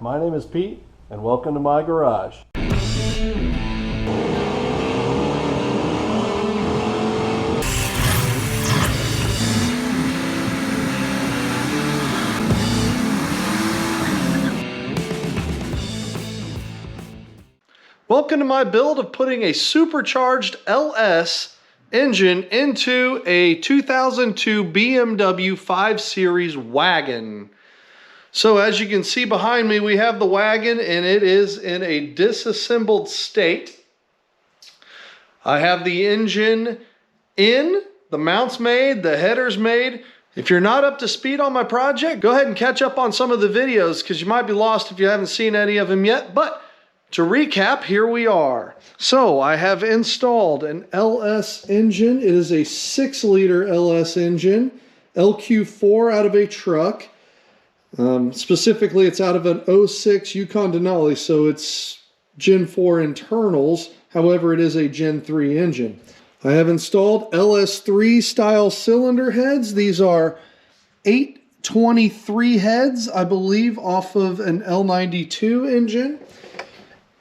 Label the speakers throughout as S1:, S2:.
S1: My name is Pete, and welcome to my garage. Welcome to my build of putting a supercharged LS engine into a 2002 BMW 5 Series wagon. So as you can see behind me, we have the wagon and it is in a disassembled state. I have the engine in, the mounts made, the headers made. If you're not up to speed on my project, go ahead and catch up on some of the videos because you might be lost if you haven't seen any of them yet. But to recap, here we are. So I have installed an LS engine. It is a 6-liter LS engine, LQ4 out of a truck. Specifically, it's out of an 06 Yukon Denali, so it's Gen 4 internals. However, it is a Gen 3 engine. I have installed LS3 style cylinder heads. These are 823 heads, I believe, off of an L92 engine.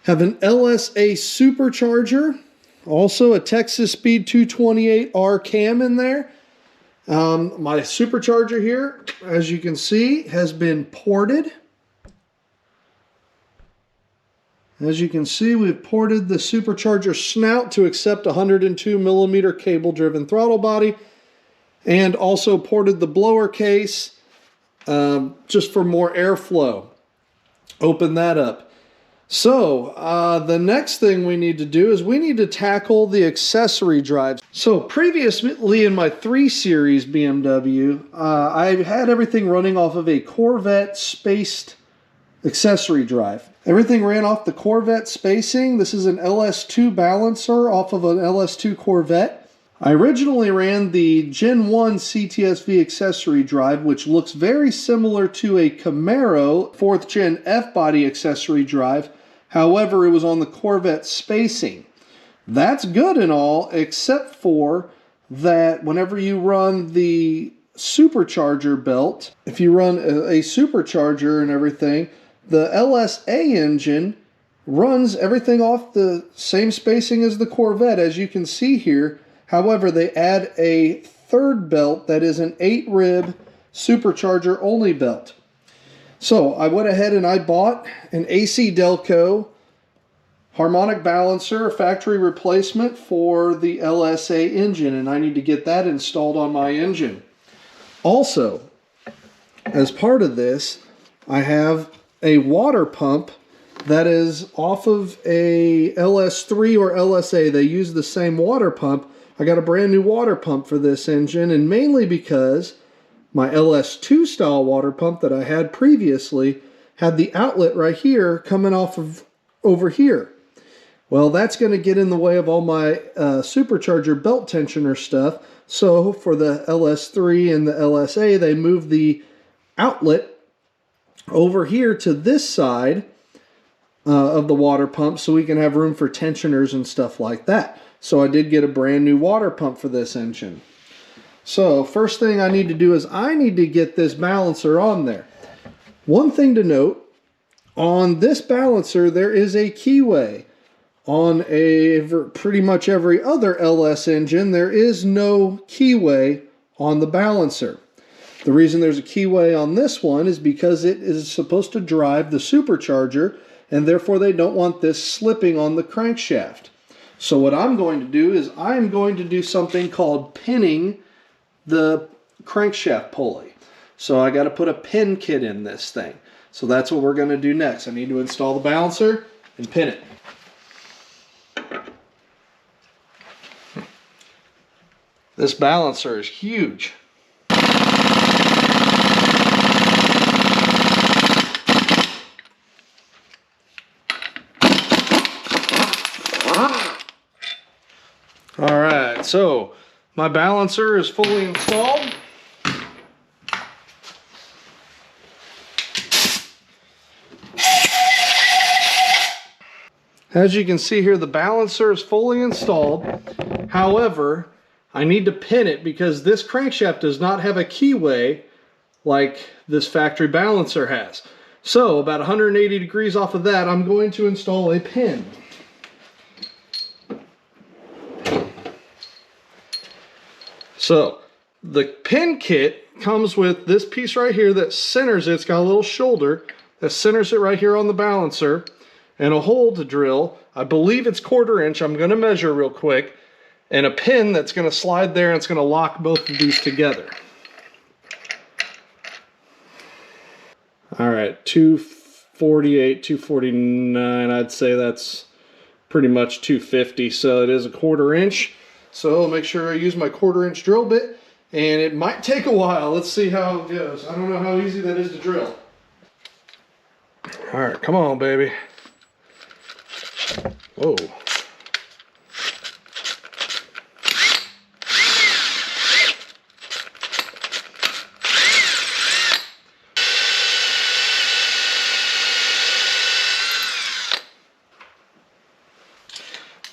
S1: Have an LSA Supercharger, also a Texas Speed 228R cam in there. My supercharger here, as you can see, has been ported. As you can see, we've ported the supercharger snout to accept 102 millimeter cable driven throttle body, and also ported the blower case just for more airflow. Open that up. So the next thing we need to do is we need to tackle the accessory drives. So previously in my 3 Series BMW, I had everything running off of a Corvette spaced accessory drive. Everything ran off the Corvette spacing. This is an LS2 balancer off of an LS2 Corvette. I originally ran the Gen 1 CTSV accessory drive, which looks very similar to a Camaro 4th Gen F-body accessory drive. However, it was on the Corvette spacing. That's good and all, except for that whenever you run the supercharger belt, if you run a supercharger and everything, the LSA engine runs everything off the same spacing as the Corvette, as you can see here. However, they add a third belt that is an 8-rib supercharger only belt. So I went ahead and I bought an AC Delco harmonic balancer, factory replacement for the LSA engine, and I need to get that installed on my engine. Also, as part of this, I have a water pump that is off of a LS3 or LSA. They use the same water pump. I got a brand new water pump for this engine, and mainly because my LS2 style water pump that I had previously had the outlet right here coming off of over here. Well, that's going to get in the way of all my supercharger belt tensioner stuff. So for the LS3 and the LSA, they moved the outlet over here to this side of the water pump so we can have room for tensioners and stuff like that. So I did get a brand new water pump for this engine. So first thing I need to do is I need to get this balancer on there. One thing to note, on this balancer there is a keyway. On pretty much every other LS engine there is no keyway on the balancer. The reason there's a keyway on this one is because it is supposed to drive the supercharger, and therefore they don't want this slipping on the crankshaft. So what I'm going to do is I'm going to do something called pinning the crankshaft pulley. So I got to put a pin kit in this thing. So that's what we're going to do next. I need to install the balancer and pin it. This balancer is huge. Alright, so my balancer is fully installed. As you can see here, the balancer is fully installed. However, I need to pin it because this crankshaft does not have a keyway like this factory balancer has. So about 180 degrees off of that, I'm going to install a pin. So the pin kit comes with this piece right here that centers it. It's got a little shoulder that centers it right here on the balancer, and a hole to drill. I believe it's 1/4 inch. I'm going to measure real quick. And a pin that's going to slide there, and it's going to lock both of these together. All right, 248, 249. I'd say that's pretty much 250. So it is a 1/4 inch. So I'll make sure I use my 1/4 inch drill bit, and it might take a while. Let's see how it goes. I don't know how easy that is to drill. All right, come on, baby. Whoa.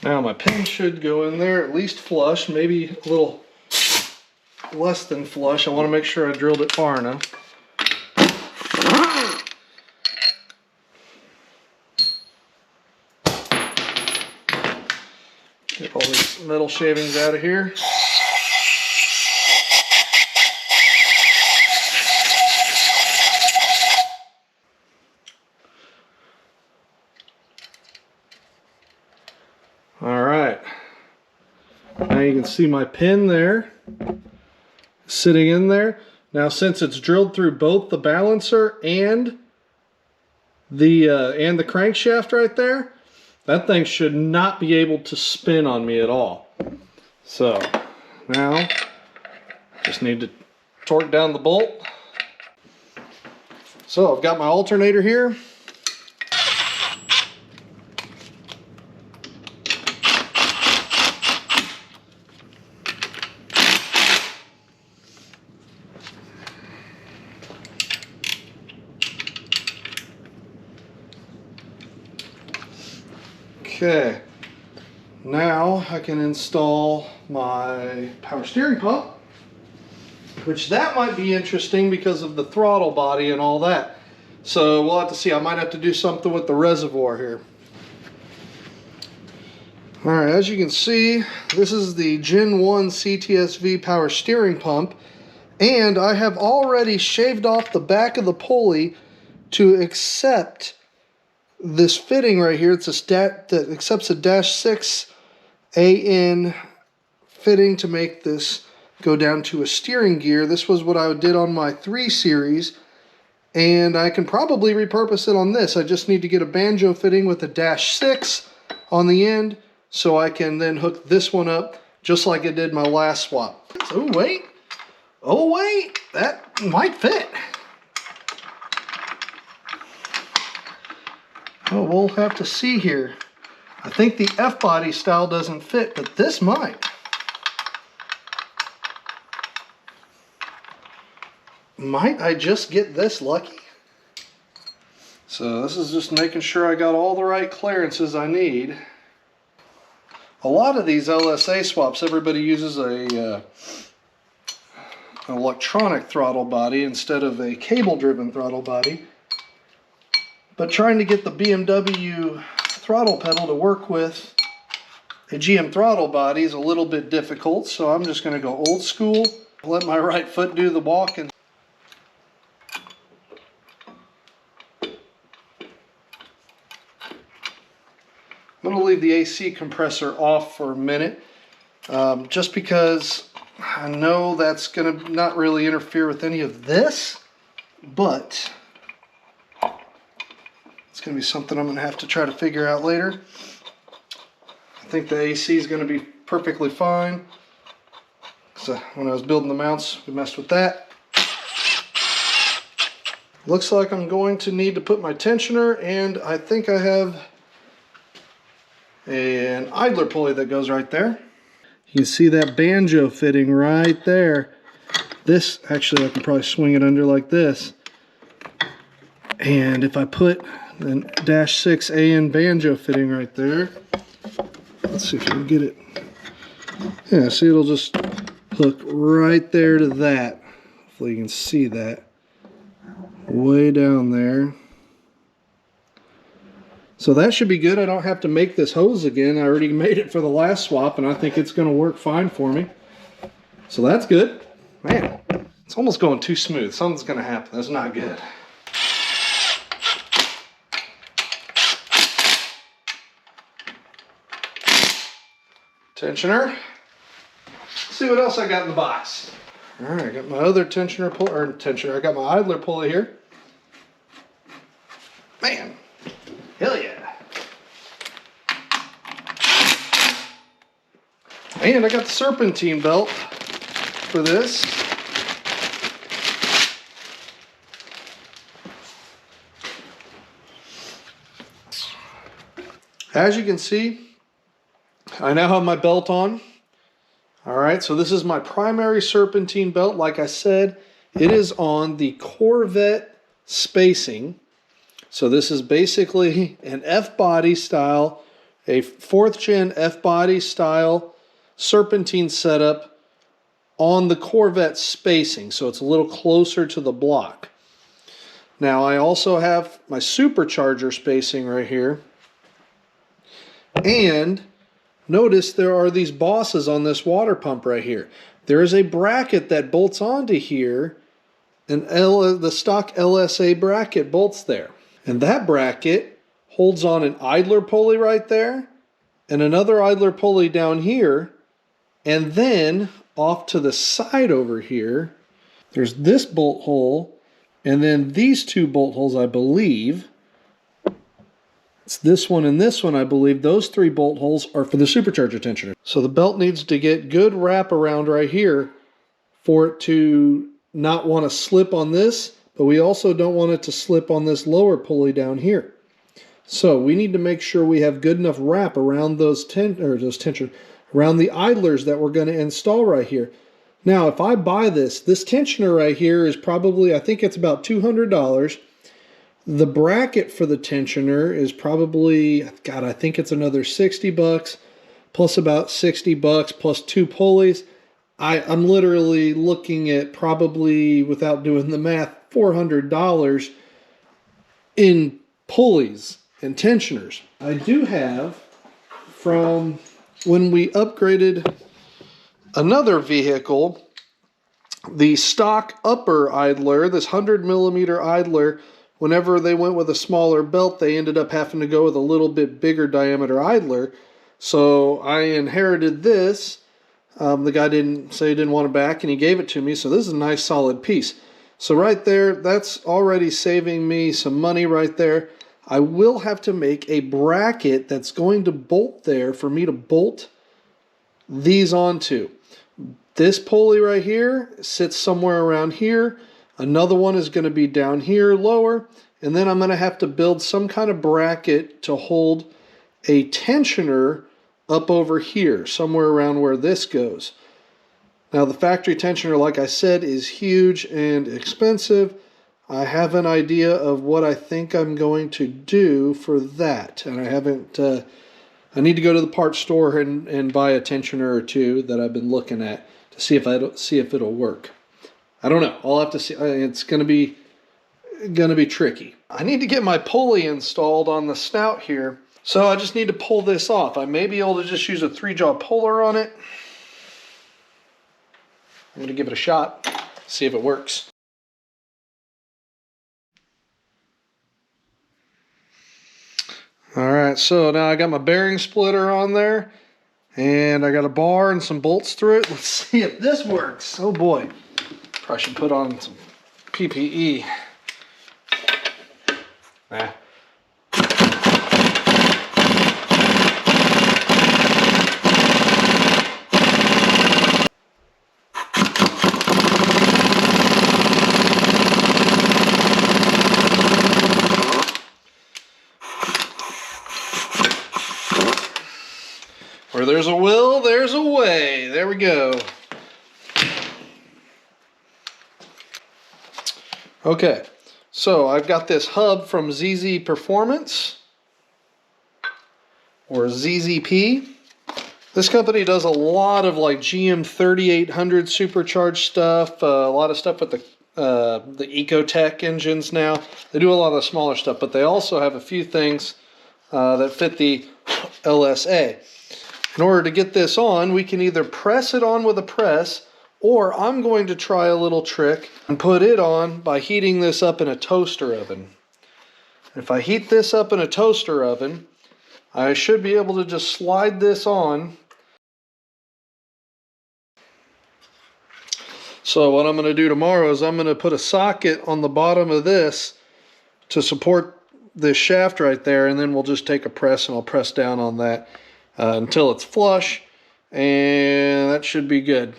S1: Now my pin should go in there at least flush, maybe a little less than flush. I want to make sure I drilled it far enough. Get all these metal shavings out of here. All right, now you can see my pin there sitting in there. Now since it's drilled through both the balancer and the crankshaft right there, that thing should not be able to spin on me at all. So now just need to torque down the bolt. So I've got my alternator here. Okay, now I can install my power steering pump, which that might be interesting because of the throttle body and all that. So we'll have to see. I might have to do something with the reservoir here. All right, as you can see, this is the Gen 1 CTSV power steering pump, and I have already shaved off the back of the pulley to accept this fitting right here. It's a stat that accepts a -6 AN fitting to make this go down to a steering gear. This was what I did on my 3 Series, and I can probably repurpose it on this. I just need to get a banjo fitting with a -6 on the end, so I can then hook this one up just like I did my last swap. Oh wait, that might fit. Oh, we'll have to see here. I think the F-body style doesn't fit, but this might. Might I just get this lucky? So this is just making sure I got all the right clearances I need. A lot of these LSA swaps, everybody uses an electronic throttle body instead of a cable-driven throttle body. But trying to get the BMW throttle pedal to work with a GM throttle body is a little bit difficult, so I'm just going to go old school, let my right foot do the walk. And I'm going to leave the AC compressor off for a minute, just because I know that's going to not really interfere with any of this, but it's going to be something I'm going to have to try to figure out later. I think the AC is going to be perfectly fine. So when I was building the mounts, we messed with that. Looks like I'm going to need to put my tensioner, and I think I have an idler pulley that goes right there. You can see that banjo fitting right there. This, actually I can probably swing it under like this. And if I put the -6 AN banjo fitting right there, let's see if we can get it. Yeah, see, it'll just hook right there to that. Hopefully you can see that. Way down there. So that should be good. I don't have to make this hose again. I already made it for the last swap, and I think it's going to work fine for me. So that's good. Man, it's almost going too smooth. Something's going to happen. That's not good. Tensioner. Let's see what else I got in the box. All right, I got my other tensioner I got my idler pulley here. Man, hell yeah. And I got the serpentine belt for this. As you can see, I now have my belt on. All right, so this is my primary serpentine belt. Like I said, it is on the Corvette spacing. So this is basically an F-body style, a 4th gen F-body style serpentine setup on the Corvette spacing. So it's a little closer to the block. Now I also have my Supercharger spacing right here. And notice there are these bosses on this water pump right here. There is a bracket that bolts onto here, and the stock LSA bracket bolts there. And that bracket holds on an idler pulley right there, and another idler pulley down here, and then off to the side over here, there's this bolt hole, and then these 2 bolt holes, I believe. It's this one and this one, I believe. Those 3 bolt holes are for the supercharger tensioner. So the belt needs to get good wrap around right here for it to not want to slip on this, but we also don't want it to slip on this lower pulley down here. So we need to make sure we have good enough wrap around around the idlers that we're going to install right here. Now, if I buy this tensioner right here is probably, I think it's about $200. The bracket for the tensioner is probably, God, I think it's another 60 bucks, plus about 60 bucks, plus 2 pulleys. I'm literally looking at probably, without doing the math, $400 in pulleys and tensioners. I do have, from when we upgraded another vehicle, the stock upper idler, this 100 millimeter idler. Whenever they went with a smaller belt, they ended up having to go with a little bit bigger diameter idler. So I inherited this. The guy didn't say he didn't want it back, and he gave it to me. So this is a nice solid piece. So right there, that's already saving me some money right there. I will have to make a bracket that's going to bolt there for me to bolt these onto. This pulley right here sits somewhere around here. Another one is going to be down here lower, and then I'm going to have to build some kind of bracket to hold a tensioner up over here, somewhere around where this goes. Now the factory tensioner, like I said, is huge and expensive. I have an idea of what I think I'm going to do for that, and I haven't, I need to go to the parts store and buy a tensioner or 2 that I've been looking at to see if it'll work. I don't know. I'll have to see. It's going to be tricky. I need to get my pulley installed on the snout here. So I just need to pull this off. I may be able to just use a 3-jaw puller on it. I'm going to give it a shot, see if it works. All right, so now I got my bearing splitter on there, and I got a bar and some bolts through it. Let's see if this works. Oh boy. Probably should put on some PPE. Nah. Where there's a will, there's a way. There we go. Okay, so I've got this hub from ZZ Performance, or ZZP. This company does a lot of like GM 3800 supercharged stuff, a lot of stuff with the Ecotech engines now. They do a lot of the smaller stuff, but they also have a few things that fit the LSA. In order to get this on, we can either press it on with a press, or I'm going to try a little trick and put it on by heating this up in a toaster oven. If I heat this up in a toaster oven, I should be able to just slide this on. So what I'm going to do tomorrow is I'm going to put a socket on the bottom of this to support this shaft right there, and then we'll just take a press and I'll press down on that until it's flush, and that should be good.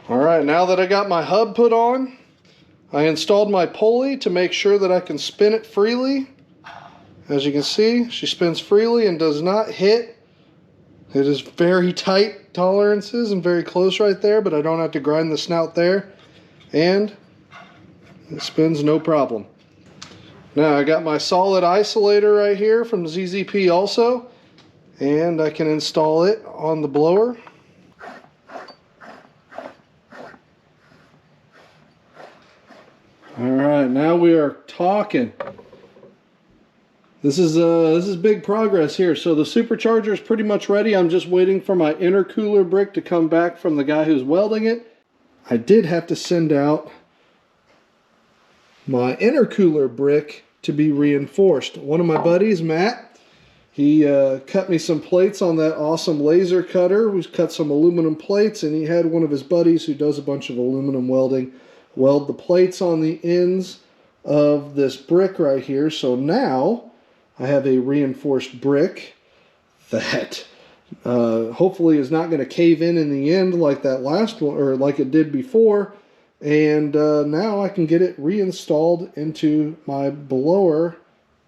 S1: Alright, now that I got my hub put on, I installed my pulley to make sure that I can spin it freely. As you can see, she spins freely and does not hit. It is very tight tolerances and very close right there, but I don't have to grind the snout there. And it spins no problem. Now I got my solid isolator right here from ZZP also, and I can install it on the blower. Alright, now we are talking. This is big progress here. So the supercharger is pretty much ready. I'm just waiting for my intercooler brick to come back from the guy who's welding it. I did have to send out my intercooler brick to be reinforced. One of my buddies, Matt, he cut me some plates on that awesome laser cutter. We cut some aluminum plates, and he had one of his buddies who does a bunch of aluminum welding weld the plates on the ends of this brick right here. So now I have a reinforced brick that hopefully is not going to cave in the end like that last one, or like it did before. And now I can get it reinstalled into my blower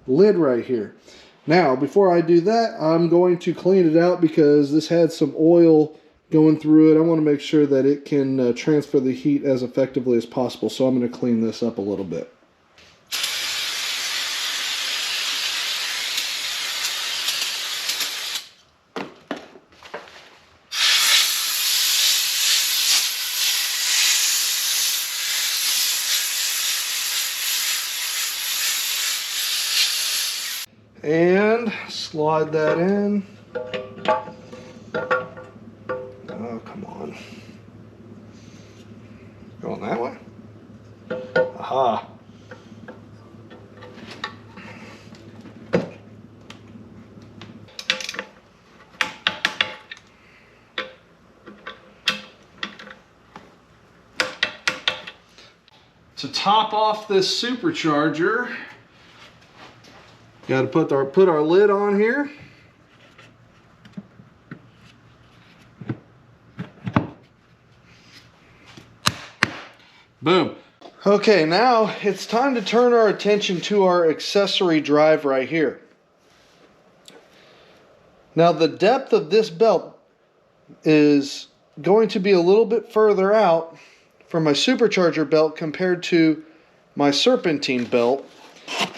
S1: lid right here. Now, before I do that, I'm going to clean it out because this had some oil going through it. I want to make sure that it can transfer the heat as effectively as possible. So I'm going to clean this up a little bit. And slide that in. Oh, come on. Going that way? Aha. To top off this supercharger, got to put our lid on here. Boom. Okay, now it's time to turn our attention to our accessory drive right here. Now the depth of this belt is going to be a little bit further out from my supercharger belt compared to my serpentine belt.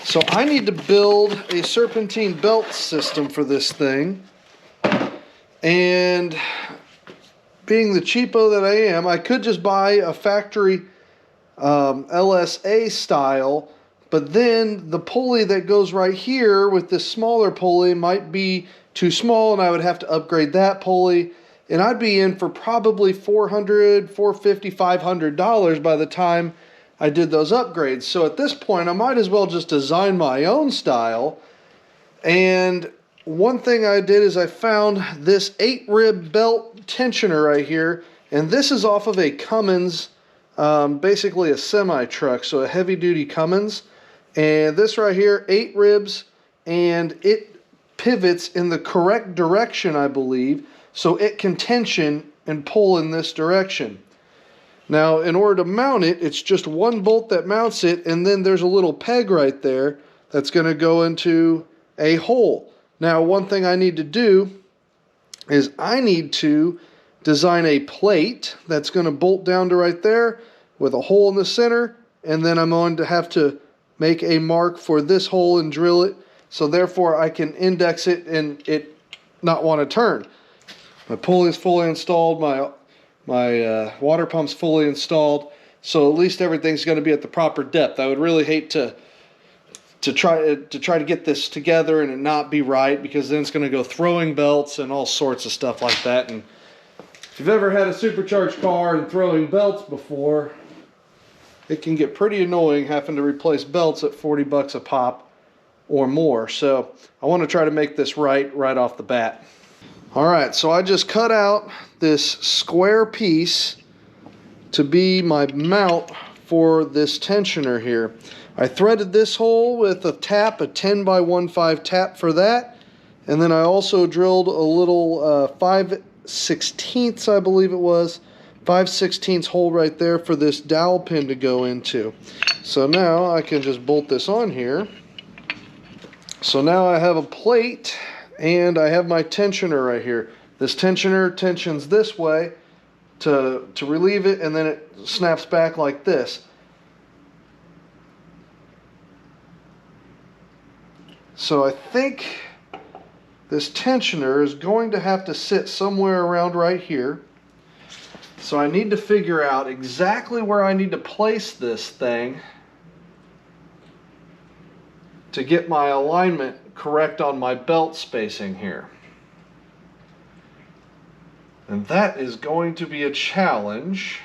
S1: So I need to build a serpentine belt system for this thing. And being the cheapo that I am, I could just buy a factory LSA style, but then the pulley that goes right here with this smaller pulley might be too small, and I would have to upgrade that pulley, and I'd be in for probably $400, $450, $500 by the time I did those upgrades. So at this point, I might as well just design my own style. And one thing I did is I found this 8-rib belt tensioner right here. And this is off of a Cummins, basically a semi-truck, so a heavy-duty Cummins. And this right here, 8 ribs, and it pivots in the correct direction, I believe, so it can tension and pull in this direction. Now, in order to mount it, it's just one bolt that mounts it, and then there's a little peg right there that's going to go into a hole. Now, one thing I need to do is I need to design a plate that's going to bolt down to right there with a hole in the center, and then I'm going to have to make a mark for this hole and drill it, so therefore I can index it and it not want to turn. My pulley is fully installed, my water pump's fully installed, so at least everything's going to be at the proper depth. I would really hate to try to get this together and it not be right, because then it's going to go throwing belts and all sorts of stuff like that. And if you've ever had a supercharged car and throwing belts before, it can get pretty annoying having to replace belts at 40 bucks a pop or more. So I want to try to make this right off the bat. Alright, so I just cut out this square piece to be my mount for this tensioner here. I threaded this hole with a tap, a 10x15 tap for that, and then I also drilled a little 5/16, I believe it was, 5/16 hole right there for this dowel pin to go into. So now I can just bolt this on here. So now I have a plate and I have my tensioner right here. This tensioner tensions this way to relieve it, and then it snaps back like this. So I think this tensioner is going to have to sit somewhere around right here. So I need to figure out exactly where I need to place this thing to get my alignment correct on my belt spacing here. And that is going to be a challenge.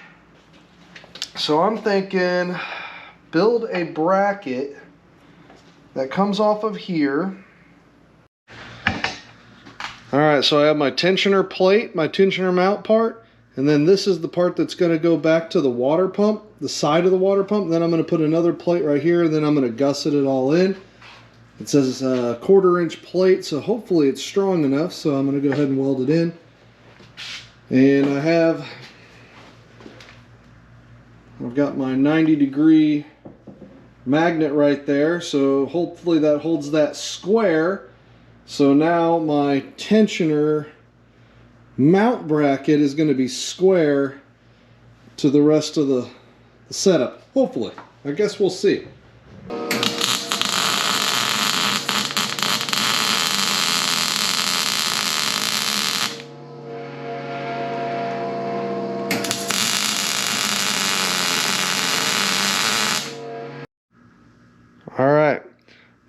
S1: So I'm thinking build a bracket that comes off of here. Alright, so I have my tensioner plate, my tensioner mount part, and then this is the part that's going to go back to the water pump, the side of the water pump. Then I'm going to put another plate right here, and then I'm going to gusset it all in. It says a 1/4 inch plate, so hopefully it's strong enough, so I'm going to go ahead and weld it in. And I've got my 90-degree magnet right there, so hopefully that holds that square. So now my tensioner mount bracket is going to be square to the rest of the setup. Hopefully. I guess we'll see. Alright,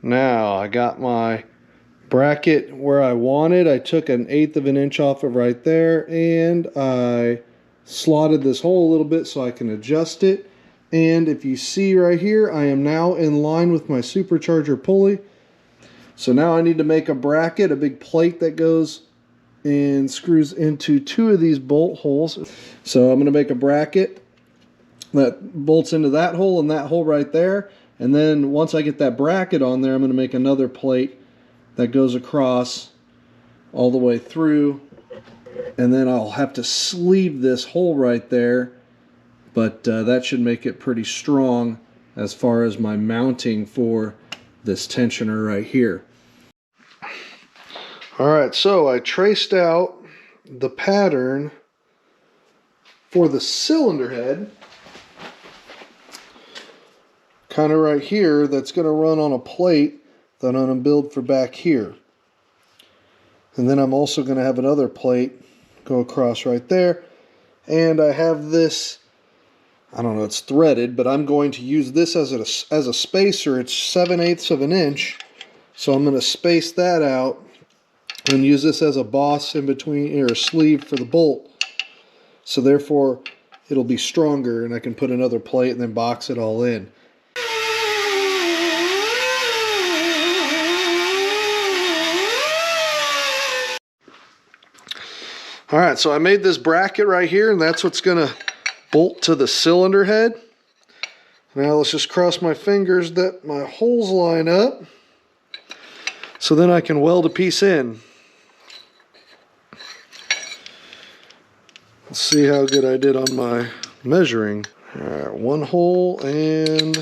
S1: now I got my bracket where I wanted. I took 1/8 of an inch off of right there, and I slotted this hole a little bit so I can adjust it. And if you see right here, I am now in line with my supercharger pulley. So now I need to make a bracket, a big plate that goes and screws into 2 of these bolt holes. So I'm going to make a bracket that bolts into that hole and that hole right there. And then once I get that bracket on there, I'm going to make another plate that goes across all the way through. And then I'll have to sleeve this hole right there. But that should make it pretty strong as far as my mounting for this tensioner right here. Alright, so I traced out the pattern for the cylinder head, kind of right here, that's going to run on a plate that I'm going to build for back here. And then I'm also going to have another plate go across right there. And I have this, I don't know, it's threaded, but I'm going to use this as a spacer. It's 7/8 of an inch. So I'm going to space that out and use this as a boss in between, or a sleeve for the bolt. So therefore, it'll be stronger and I can put another plate and then box it all in. All right, so I made this bracket right here, and that's what's gonna bolt to the cylinder head. Now let's just cross my fingers that my holes line up, so then I can weld a piece in. Let's see how good I did on my measuring. All right, one hole, and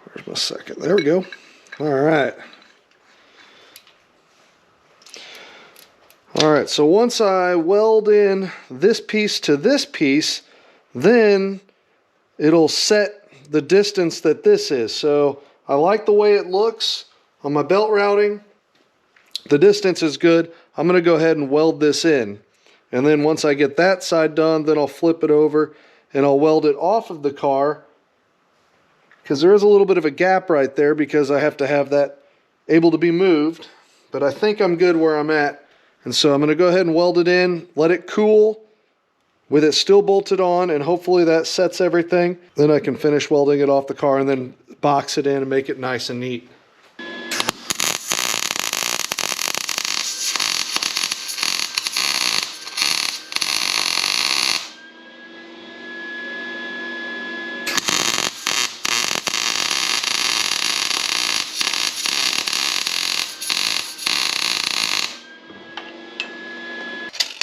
S1: where's my second? There we go. All right. All right, so once I weld in this piece to this piece, then it'll set the distance that this is. So I like the way it looks on my belt routing. The distance is good. I'm going to go ahead and weld this in. And then once I get that side done, then I'll flip it over and I'll weld it off of the car, because there is a little bit of a gap right there because I have to have that able to be moved. But I think I'm good where I'm at. And so I'm going to go ahead and weld it in, let it cool with it still bolted on, and hopefully that sets everything. Then I can finish welding it off the car and then box it in and make it nice and neat.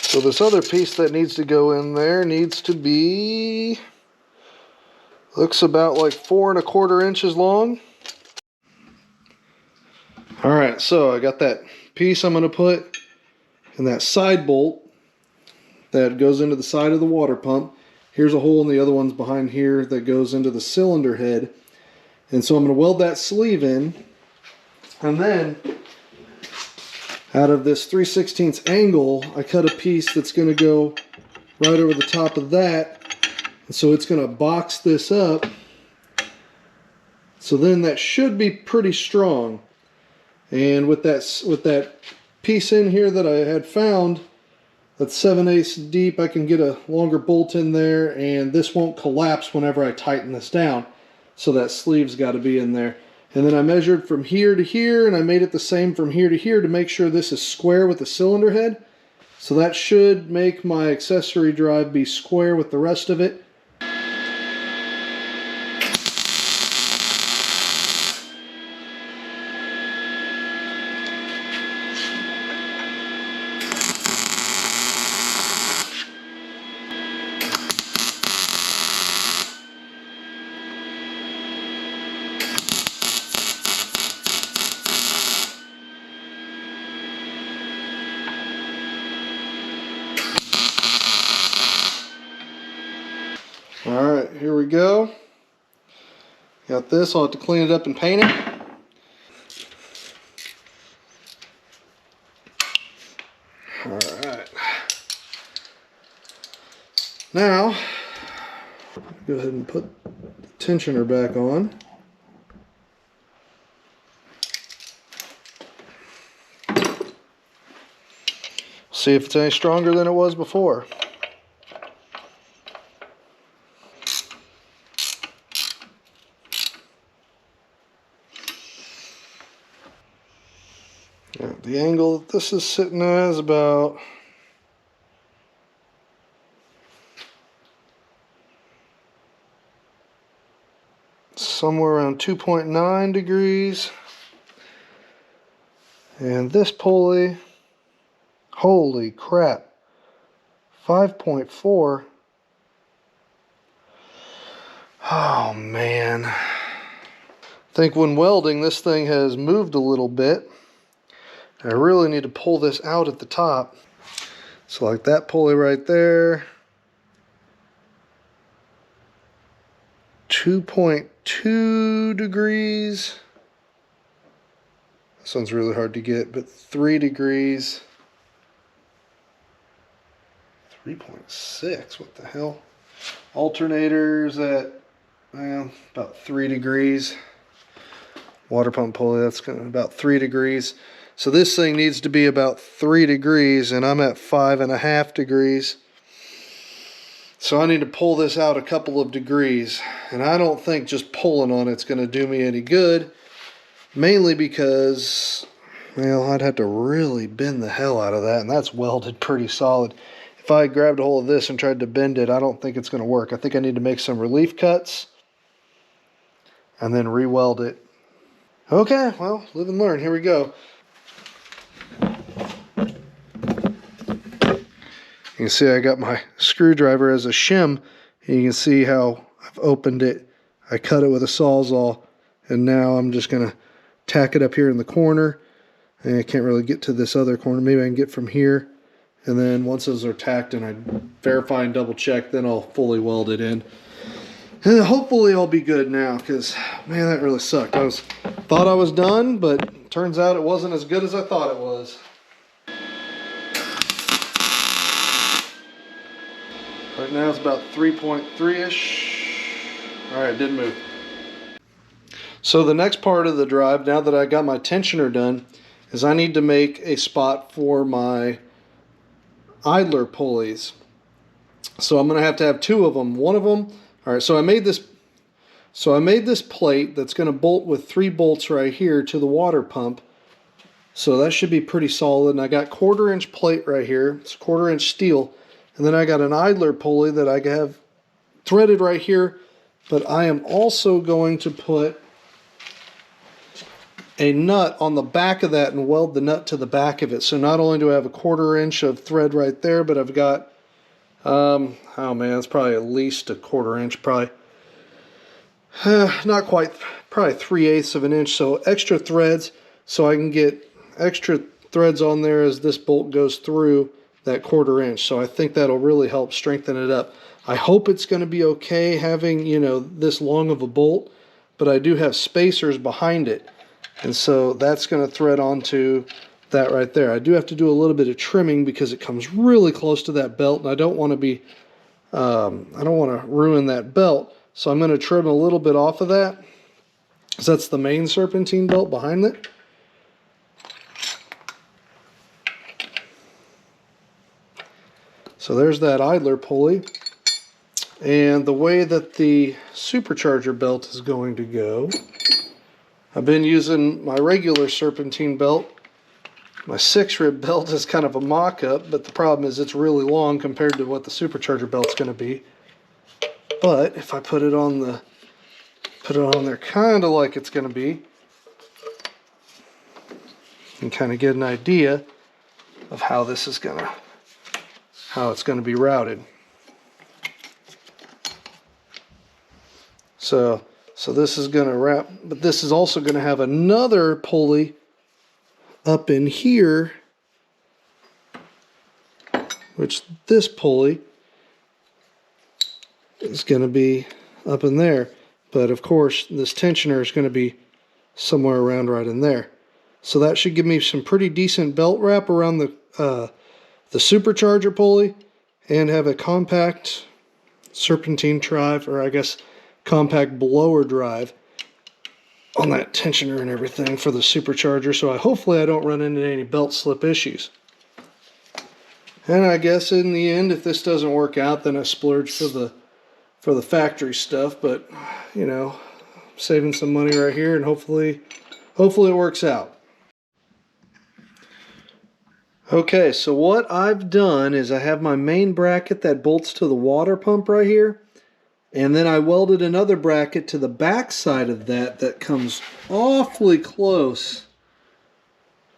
S1: So this other piece that needs to go in there needs to be, looks about like 4 1/4 inches long. All right, so I got that piece I'm going to put in that side bolt that goes into the side of the water pump. Here's a hole, and the other one's behind here that goes into the cylinder head. And so I'm going to weld that sleeve in, and then out of this 3/16 angle, I cut a piece that's going to go right over the top of that. And so it's going to box this up. So then that should be pretty strong. And with that piece in here that I had found, that's 7/8 deep, I can get a longer bolt in there, and this won't collapse whenever I tighten this down. So that sleeve's got to be in there. And then I measured from here to here, and I made it the same from here to here to make sure this is square with the cylinder head. So that should make my accessory drive be square with the rest of it. Alright, here we go. Got this. I'll have to clean it up and paint it. Alright. Now, go ahead and put the tensioner back on. See if it's any stronger than it was before. The angle that this is sitting at is about somewhere around 2.9 degrees. And this pulley, holy crap, 5.4. Oh man. I think when welding, this thing has moved a little bit. I really need to pull this out at the top. So like that pulley right there, 2.2 degrees. This one's really hard to get, but 3 degrees. 3.6, what the hell? Alternators at, well, about 3 degrees. Water pump pulley, that's kind of about 3 degrees. So this thing needs to be about 3 degrees, and I'm at 5.5 degrees. So I need to pull this out a couple of degrees, and I don't think just pulling on it's going to do me any good, mainly because, well, I'd have to really bend the hell out of that, and that's welded pretty solid. If I grabbed a hold of this and tried to bend it, I don't think it's going to work. I think I need to make some relief cuts and then re-weld it. Okay, well, live and learn. Here we go. You can see I got my screwdriver as a shim, and you can see how I've opened it. I cut it with a Sawzall, and now I'm just going to tack it up here in the corner. And I can't really get to this other corner. Maybe I can get from here. And then once those are tacked and I verify and double check, then I'll fully weld it in. And hopefully I'll be good now, because, man, that really sucked. I thought I was done, but turns out it wasn't as good as I thought it was. Right now it's about 3.3-ish. All right, it didn't move. So the next part of the drive, now that I got my tensioner done, is I need to make a spot for my idler pulleys. So I'm going to have 2 of them. One of them, all right, so I made this plate that's going to bolt with 3 bolts right here to the water pump. So that should be pretty solid. And I got 1/4-inch plate right here. It's 1/4-inch steel. And then I got an idler pulley that I have threaded right here. But I am also going to put a nut on the back of that and weld the nut to the back of it. So not only do I have a 1/4-inch of thread right there, but I've got, oh man, it's probably at least a 1/4-inch, probably, not quite, probably 3/8 of an inch. So extra threads, so I can get extra threads on there as this bolt goes through that 1/4-inch. So I think that'll really help strengthen it up. I hope it's going to be okay having, you know, this long of a bolt, but I do have spacers behind it. And so that's going to thread onto that right there. I do have to do a little bit of trimming because it comes really close to that belt, and I don't want to be, I don't want to ruin that belt. So I'm going to trim a little bit off of that, because that's the main serpentine belt behind it. So there's that idler pulley. And the way that the supercharger belt is going to go, I've been using my regular serpentine belt. My 6-rib belt is kind of a mock-up, but the problem is it's really long compared to what the supercharger belt's going to be. But if I put it on there kind of like it's going to be, you can kind of get an idea of how this is going to, how it's going to be routed. So this is going to wrap, but this is also going to have another pulley up in here, which this pulley is going to be up in there. But of course, this tensioner is going to be somewhere around right in there. So that should give me some pretty decent belt wrap around the supercharger pulley, and have a compact serpentine drive, or I guess compact blower drive on that tensioner and everything for the supercharger. So hopefully I don't run into any belt slip issues. And I guess in the end, if this doesn't work out, then I splurge for the factory stuff. But you know, saving some money right here, and hopefully it works out. Okay, so what I've done is I have my main bracket that bolts to the water pump right here. And then I welded another bracket to the back side of that comes awfully close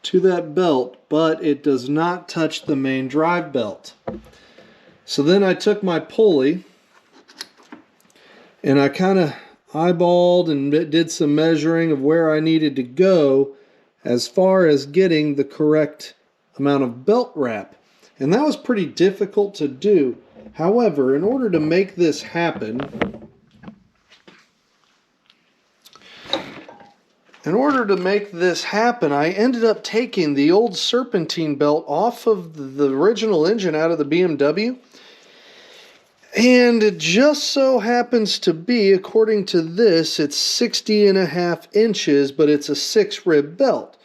S1: to that belt, but it does not touch the main drive belt. So then I took my pulley and I kind of eyeballed and did some measuring of where I needed to go as far as getting the correct amount of belt wrap. And that was pretty difficult to do. However, in order to make this happen, I ended up taking the old serpentine belt off of the original engine out of the BMW. And it just so happens to be, according to this, it's 60.5 inches, but it's a 6-rib belt.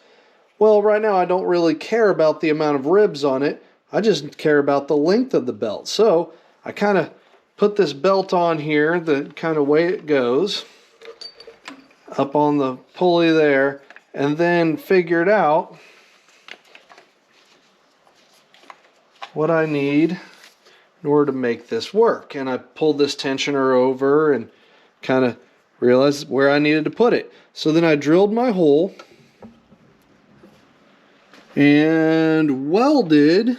S1: Well, right now I don't really care about the amount of ribs on it. I just care about the length of the belt. So I kind of put this belt on here the kind of way it goes, up on the pulley there, and then figured out what I need in order to make this work. And I pulled this tensioner over and kind of realized where I needed to put it. So then I drilled my hole and welded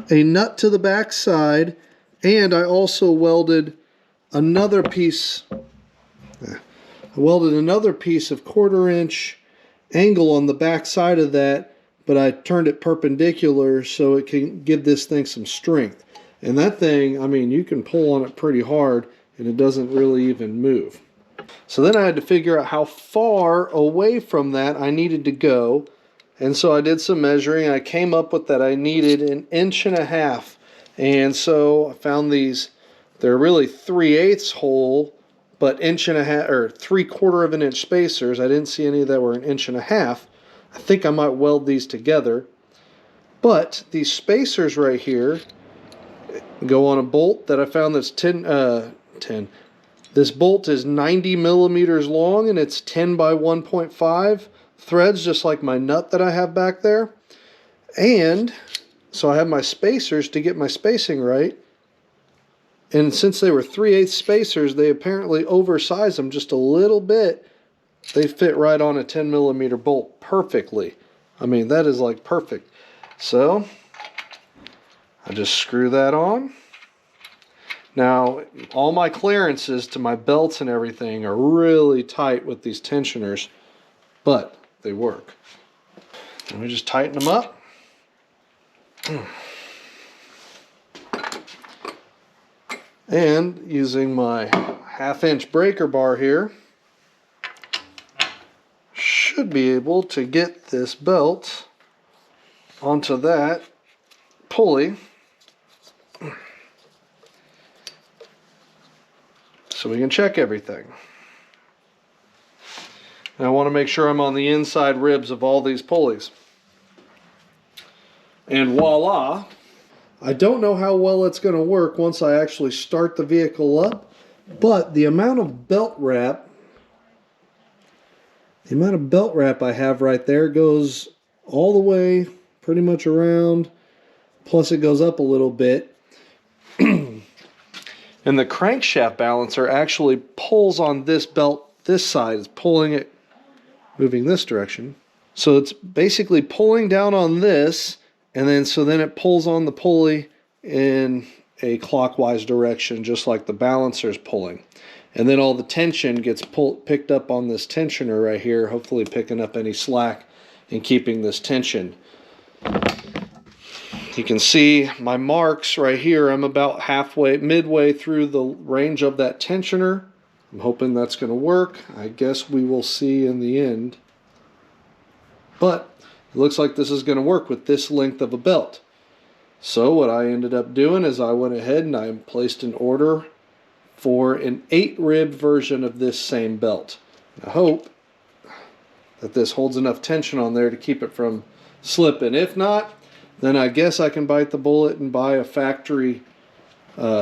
S1: a nut to the back side, and I also welded another piece. I welded another piece of 1/4 inch angle on the back side of that, but I turned it perpendicular so it can give this thing some strength. And that thing, I mean, you can pull on it pretty hard and it doesn't really even move. So then I had to figure out how far away from that I needed to go. And so I did some measuring. I came up with that I needed 1.5 inches. And so I found these, they're really 3/8 hole, but 1.5 inches or 3/4 inch spacers. I didn't see any that were 1.5 inches. I think I might weld these together. But these spacers right here go on a bolt that I found that's 10. This bolt is 90 millimeters long and it's 10 by 1.5 threads, just like my nut that I have back there. And so I have my spacers to get my spacing right. And since they were 3/8 spacers, they apparently oversized them just a little bit. They fit right on a 10 millimeter bolt perfectly. I mean, that is like perfect. So I just screw that on. Now, all my clearances to my belts and everything are really tight with these tensioners, but they work. Let me just tighten them up. And using my 1/2 inch breaker bar here, should be able to get this belt onto that pulley so we can check everything. And I want to make sure I'm on the inside ribs of all these pulleys. And voila! I don't know how well it's going to work once I actually start the vehicle up, but the amount of belt wrap I have right there goes all the way pretty much around, plus it goes up a little bit. And the crankshaft balancer actually pulls on this belt, this side is pulling it, moving this direction. So it's basically pulling down on this, and then it pulls on the pulley in a clockwise direction, just like the balancer is pulling. And then all the tension gets picked up on this tensioner right here, hopefully picking up any slack and keeping this tension. You can see my marks right here. I'm about midway through the range of that tensioner. I'm hoping that's going to work. I guess we will see in the end. But it looks like this is going to work with this length of a belt. So what I ended up doing is I went ahead and I placed an order for an 8-rib version of this same belt. I hope that this holds enough tension on there to keep it from slipping. If not, then I guess I can bite the bullet and buy a factory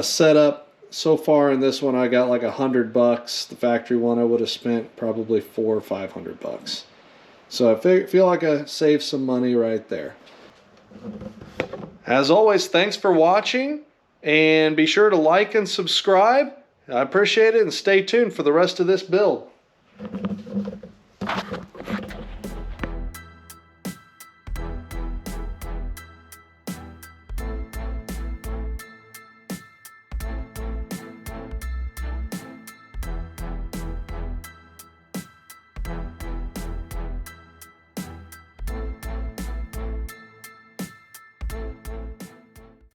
S1: setup. So far in this one I got like $100. The factory one I would have spent probably $400 or $500. So I feel like I saved some money right there. As always, thanks for watching, and be sure to like and subscribe. I appreciate it, and stay tuned for the rest of this build.